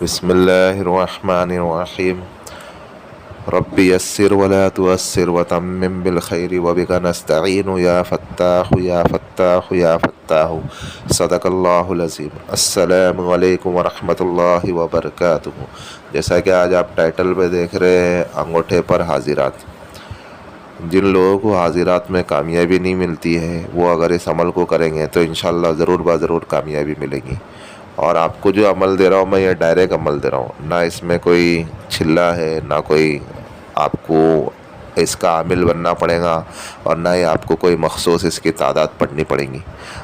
بسم الله الرحمن الرحيم. رب يسر ولا تؤسر وتمم بالخير وبك نستعين يا فتاح يا فتاح يا فتاح. صدق اللہ العظیم. السلام علیکم ورحمۃ اللہ وبرکاتہ. جیسا کہ آج آپ ٹائٹل پہ دیکھ رہے ہیں انگوٹھے پر حاضرات. جن لوگوں کو حاضرات میں کامیابی نہیں ملتی ہے وہ اگر اس عمل کو کریں گے تو انشاءاللہ ضرور ضرور کامیابی ملے گی. اور آپ کو جو عمل دے رہا ہوں میں یہ ڈائریکٹ عمل دے رہا ہوں، نہ اس میں کوئی چھلا ہے، نہ کوئی آپ کو اس کا عامل بننا پڑے گا، اور نہ ہی آپ کو کوئی مخصوص اس کی تعداد پڑھنی پڑے گی.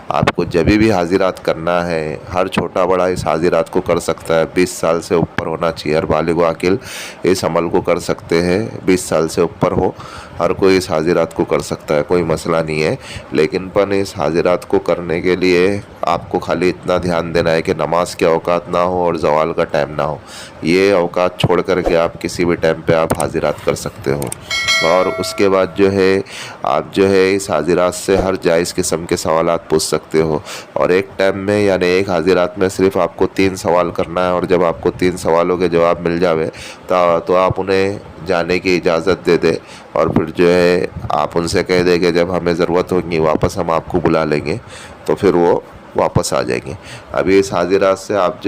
آپ کو جب بھی حاضرات کرنا ہے، ہر چھوٹا بڑا اس حاضرات کو کر سکتا ہے. 20 سال سے اوپر ہونا چاہیے، ہر بالغ و عاقل اس عمل کو کر سکتے ہیں. 20 سال سے اوپر ہو ہر کوئی اس حاضرات کو کر سکتا ہے، کوئی مسئلہ نہیں ہے. لیکن اس حاضرات کو کرنے کے لیے آپ کو خالی اتنا دھیان دینا ہے کہ نماز کے اوقات نہ ہو اور زوال کا ٹائم نہ ہو. یہ اوقات چھوڑ کر کے آپ کسی بھی ٹائم پہ آپ حاضرات کر سکتے ہو. اور اس کے بعد آپ اس حاضرات سے ہر جائز قسم کے سوالات پوچھ سکتے ہو. اور ایک ٹائم میں یعنی ایک حاضرات میں صرف آپ کو 3 سوال کرنا ہے. اور جب آپ کو 3 سوالوں کے جواب مل جاوے تو آپ انہیں جانے کی اجازت دے دے. اور پھر آپ ان سے کہہ دیں کہ جب ہمیں ضرورت ہوگی واپس ہم آپ کو بلا لیں گے، تو پھر وہ واپس آ جائیں گے. ابھی اس حاضرات سے آپ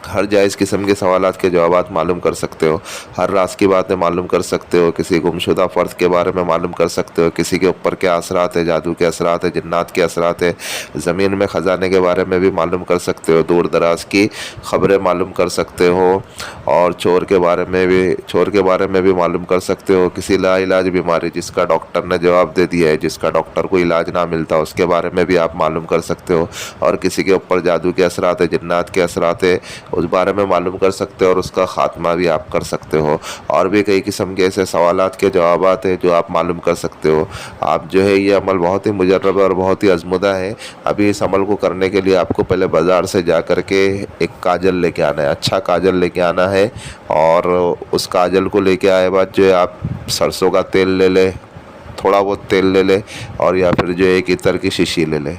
ہر جائز قسم کے سوالات کے جوابات معلوم کر سکتے ہو. ہر راز کی باتیں معلوم کر سکتے ہو. کسی گمشدہ فرد کے بارے میں معلوم کر سکتے ہو. کسی کے اوپر کیا اثرات ہے، جادو کے اثرات ہے، جنات کے اثرات ہے. زمین میں خزانے کے بارے میں بھی معلوم کر سکتے ہو. دور دراز کی خبریں معلوم کر سکتے ہو. اور چور کے بارے میں بھی معلوم کر سکتے ہو. کسی لا علاج بیماری جس کا ڈاکٹر نے جواب دے دیا ہے، جس کا ڈاکٹر کو علاج نہ ملتا، اس کے بارے میں بھی آپ معلوم کر سکتے ہو. اور کسی کے اوپر جادو کے اثرات ہے، جنات کے اثرات ہے، اس بارے میں معلوم کر سکتے ہو. اور اس کا خاتمہ بھی آپ کر سکتے ہو. اور بھی کئی قسم کے ایسے سوالات کے جوابات ہیں جو آپ معلوم کر سکتے ہو. آپ یہ عمل بہت ہی مجرب اور بہت ہی آزمودہ ہے. ابھی اس عمل کو کرنے کے لیے آپ کو پہلے بازار سے جا کر کے ایک کاجل لے کے آنا ہے، اچھا کاجل لے کے آنا ہے. اور اس کاجل کو لے کے آئے بعد آپ سرسوں کا تیل لے لے، تھوڑا بہت تیل لے لے. اور یا پھر ایک عطر کی شیشی لے لے.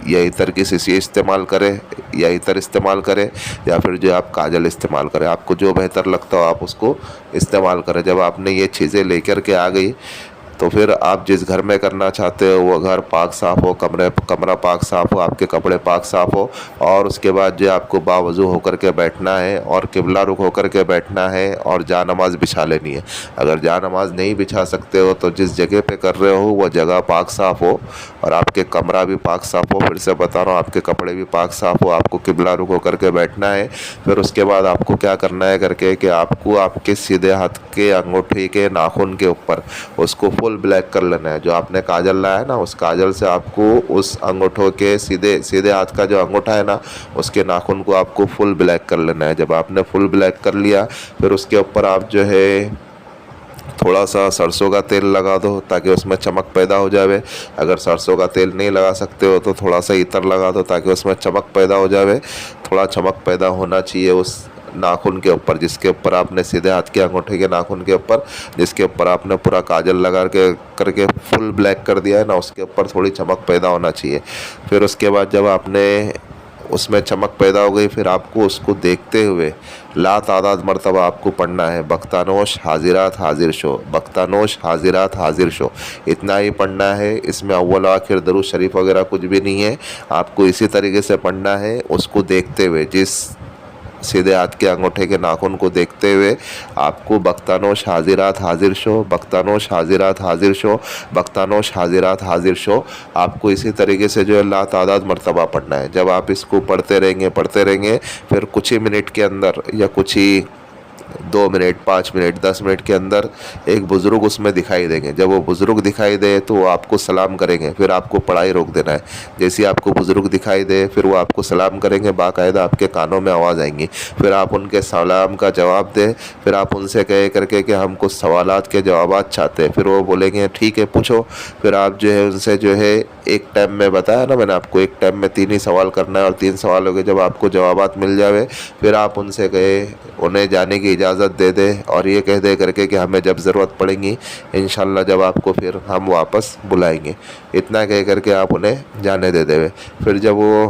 یا عطر کی شیشی استعمال کرے، یا عطر استعمال کرے، یا پھر آپ کاجل استعمال کرے. آپ کو جو بہتر لگتا ہو آپ اس کو استعمال کریں. جب آپ نے یہ چیزیں لے کر کے آ گئی تو پھر آپ جس گھر میں کرنا چاہتے ہو وہ گھر پاک صاف ہو، کمرہ پاک صاف ہو، آپ کے کپڑے پاک صاف ہو. اور اس کے بعد آپ کو باوضو ہو کر کے بیٹھنا ہے اور قبلہ رخ ہو کر کے بیٹھنا ہے. اور جا نماز بچھا لینی ہے. اگر جا نماز نہیں بچھا سکتے ہو تو جس جگہ پہ کر رہے ہو وہ جگہ پاک صاف ہو، اور آپ کے کمرہ بھی پاک صاف ہو. پھر سے بتا رہا ہوں، آپ کے کپڑے بھی پاک صاف ہو. آپ کو قبلہ رخ ہو کر کے بیٹھنا ہے. پھر اس کے بعد آپ کو کیا کرنا ہے کہ آپ کو آپ کے سیدھے ہاتھ کے انگوٹھے کے ناخن کے اوپر اس کو فل بلیک کر لینا ہے. جو آپ نے کاجل لایا ہے نا، اس کاجل سے آپ کو اس انگوٹھوں کے سیدھے ہاتھ کا جو انگوٹھا ہے نا، اس کے ناخن کو آپ کو فل بلیک کر لینا ہے. جب آپ نے فل بلیک کر لیا پھر اس کے اوپر آپ تھوڑا سا سرسوں کا تیل لگا دو تاکہ اس میں چمک پیدا ہو جاوے. اگر سرسوں کا تیل نہیں لگا سکتے ہو تو تھوڑا سا عطر لگا دو تاکہ اس میں چمک پیدا ہو جاوے. تھوڑا چمک پیدا ہونا چاہیے اس ناخن کے اوپر، جس کے اوپر آپ نے سیدھے ہاتھ کے انگوٹھے کے ناخن کے اوپر جس کے اوپر آپ نے پورا کاجل لگا کر کے فل بلیک کر دیا ہے نا، اس کے اوپر تھوڑی چمک پیدا ہونا چاہیے. پھر اس کے بعد جب آپ نے اس میں چمک پیدا ہو گئی، پھر آپ کو اس کو دیکھتے ہوئے لا تعداد مرتبہ آپ کو پڑھنا ہے بختانوش حاضرات حاضر شو، بختانوش حاضرات حاضر شو. اتنا ہی پڑھنا ہے. اس میں اول آخر درود شریف وغیرہ کچھ بھی نہیں ہے. آپ کو اسی طریقے سے پڑھنا ہے، اس کو دیکھتے ہوئے، جس سیدھے ہاتھ کے انگوٹھے کے ناخن کو دیکھتے ہوئے آپ کو بختانوش حاضرات حاضر شو، بختانوش حاضرات حاضر شو، بختانوش حاضرات حاضر شو. آپ کو اسی طریقے سے لا تعداد مرتبہ پڑھنا ہے. جب آپ اس کو پڑھتے رہیں گے پھر کچھ ہی منٹ کے اندر یا کچھ ہی 2 منٹ 5 منٹ 10 منٹ کے اندر ایک بزرگ اس میں دکھائی دیں گے. جب وہ بزرگ دکھائی دے تو وہ آپ کو سلام کریں گے. پھر آپ کو پڑھائی روک دینا ہے. جیسے آپ کو بزرگ دکھائی دے پھر وہ آپ کو سلام کریں گے، باقاعدہ آپ کے کانوں میں آواز آئیں گی. پھر آپ ان کے سلام کا جواب دیں. پھر آپ ان سے کہے کر کے کہ ہم کچھ سوالات کے جوابات چاہتے ہیں. پھر وہ بولیں گے ٹھیک ہے پوچھو. پھر آپ ان سے ایک ٹائم میں بتایا نا میں نے آپ کو، ایک ٹائم میں 3 ہی سوال کرنا ہے. اور 3 سوالوں کے جب آپ کو جوابات مل جاوے پھر آپ ان سے کہے انہیں جانے کی اجازت دے دے. اور یہ کہہ دے کر کے کہ ہمیں جب ضرورت پڑے گی انشاءاللہ جب آپ کو پھر ہم واپس بلائیں گے. اتنا کہہ کر کے آپ انہیں جانے دے دے. پھر جب وہ